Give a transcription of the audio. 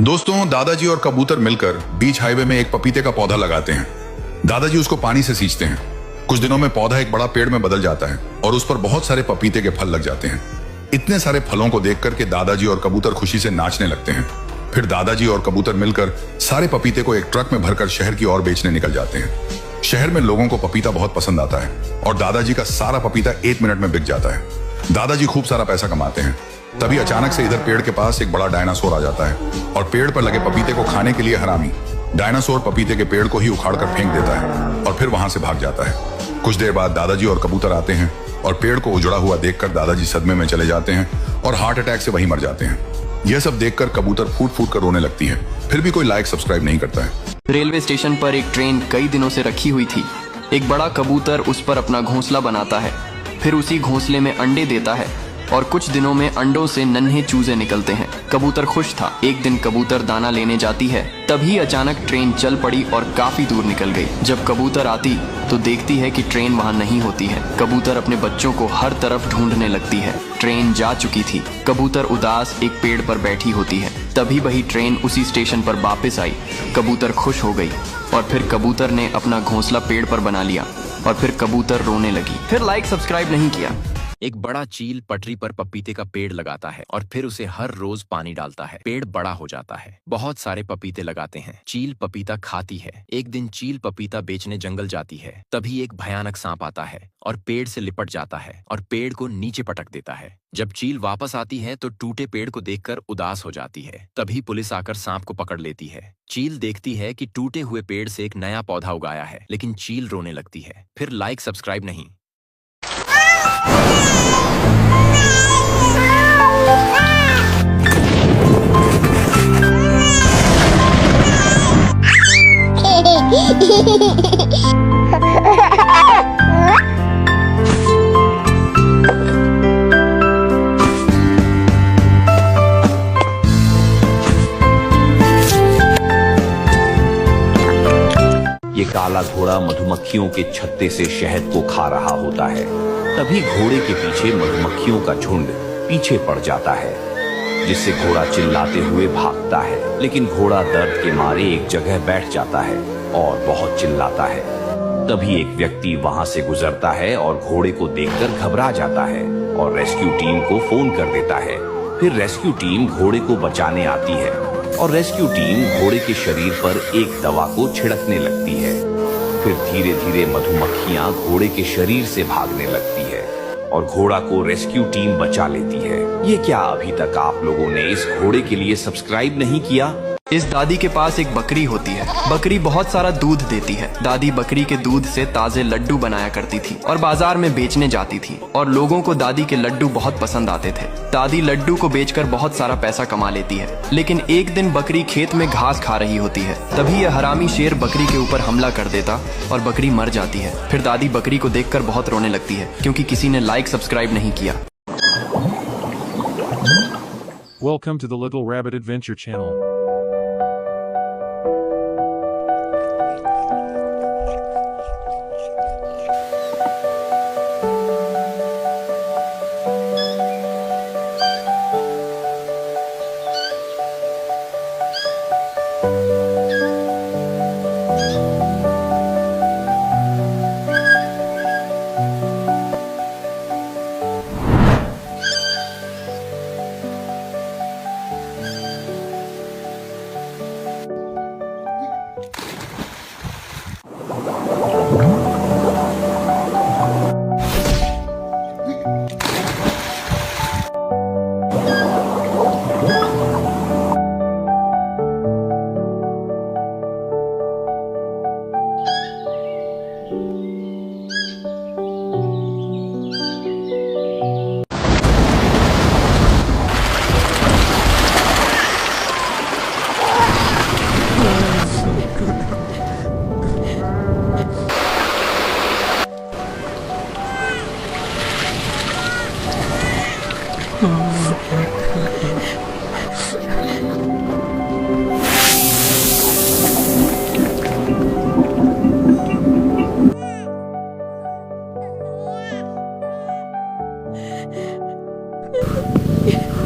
दोस्तों, दादाजी और कबूतर मिलकर बीच हाईवे में एक पपीते का पौधा लगाते हैं। दादाजी उसको पानी से सींचते हैं। कुछ दिनों में पौधा एक बड़ा पेड़ में बदल जाता है और उस पर बहुत सारे पपीते के फल लग जाते हैं। इतने सारे फलों को देख करके दादाजी और कबूतर खुशी से नाचने लगते हैं। फिर दादाजी और कबूतर मिलकर सारे पपीते को एक ट्रक में भरकर शहर की ओर बेचने निकल जाते हैं। शहर में लोगों को पपीता बहुत पसंद आता है और दादाजी का सारा पपीता 1 मिनट में बिक जाता है। दादाजी खूब सारा पैसा कमाते हैं। तभी अचानक से इधर पेड़ के पास एक बड़ा डायनासोर आ जाता है और पेड़ पर लगे पपीते को खाने के लिए हरामी डायनासोर पपीते के पेड़ को ही उखाड़कर फेंक देता है और फिर वहां से भाग जाता है। कुछ देर बाद दादाजी और कबूतर आते हैं और पेड़ को उजड़ा हुआ देखकर दादाजी सदमे में चले जाते हैं और हार्ट अटैक से वहीं मर जाते हैं। यह सब देखकर कबूतर फूट फूट कर रोने लगती है। फिर भी कोई लाइक सब्सक्राइब नहीं करता है। रेलवे स्टेशन पर एक ट्रेन कई दिनों से रखी हुई थी। एक बड़ा कबूतर उस पर अपना घोंसला बनाता है, फिर उसी घोंसले में अंडे देता है और कुछ दिनों में अंडों से नन्हे चूजे निकलते हैं। कबूतर खुश था। एक दिन कबूतर दाना लेने जाती है, तभी अचानक ट्रेन चल पड़ी और काफी दूर निकल गई। जब कबूतर आती तो देखती है कि ट्रेन वहां नहीं होती है। कबूतर अपने बच्चों को हर तरफ ढूंढने लगती है। ट्रेन जा चुकी थी। कबूतर उदास एक पेड़ पर बैठी होती है। तभी वही ट्रेन उसी स्टेशन पर वापस आई। कबूतर खुश हो गई और फिर कबूतर ने अपना घोंसला पेड़ पर बना लिया और फिर कबूतर रोने लगी। फिर लाइक सब्सक्राइब नहीं किया। एक बड़ा चील पटरी पर पपीते का पेड़ लगाता है और फिर उसे हर रोज पानी डालता है। पेड़ बड़ा हो जाता है। बहुत सारे पपीते लगाते हैं। चील पपीता खाती है। एक दिन चील पपीता बेचने जंगल जाती है। तभी एक भयानक सांप आता है और पेड़ से लिपट जाता है और पेड़ को नीचे पटक देता है। जब चील वापस आती है तो टूटे पेड़ को देखकर उदास हो जाती है। तभी पुलिस आकर सांप को पकड़ लेती है। चील देखती है कि टूटे हुए पेड़ से एक नया पौधा उगाया है, लेकिन चील रोने लगती है। फिर लाइक सब्सक्राइब नहीं। ये काला घोड़ा मधुमक्खियों के छत्ते से शहद को खा रहा होता है। तभी घोड़े के पीछे मधुमक्खियों का झुंड पीछे पड़ जाता है, जिससे घोड़ा चिल्लाते हुए भागता है। लेकिन घोड़ा दर्द के मारे एक जगह बैठ जाता है और बहुत चिल्लाता है। तभी एक व्यक्ति वहां से गुजरता है और घोड़े को देखकर घबरा जाता है और रेस्क्यू टीम को फोन कर देता है। फिर रेस्क्यू टीम घोड़े को बचाने आती है और रेस्क्यू टीम घोड़े के शरीर पर एक दवा को छिड़कने लगती है। फिर धीरे धीरे मधुमक्खियां घोड़े के शरीर से भागने लगती है और घोड़ा को रेस्क्यू टीम बचा लेती है। ये क्या अभी तक आप लोगों ने इस घोड़े के लिए सब्सक्राइब नहीं किया? इस दादी के पास एक बकरी होती है। बकरी बहुत सारा दूध देती है। दादी बकरी के दूध से ताजे लड्डू बनाया करती थी और बाजार में बेचने जाती थी और लोगों को दादी के लड्डू बहुत पसंद आते थे। दादी लड्डू को बेचकर बहुत सारा पैसा कमा लेती है। लेकिन एक दिन बकरी खेत में घास खा रही होती है। तभी यह हरामी शेर बकरी के ऊपर हमला कर देता और बकरी मर जाती है। फिर दादी बकरी को देखकर बहुत रोने लगती है क्योंकि किसी ने लाइक सब्सक्राइब नहीं किया। Welcome to the Little Rabbit Adventure Channel. Yeah.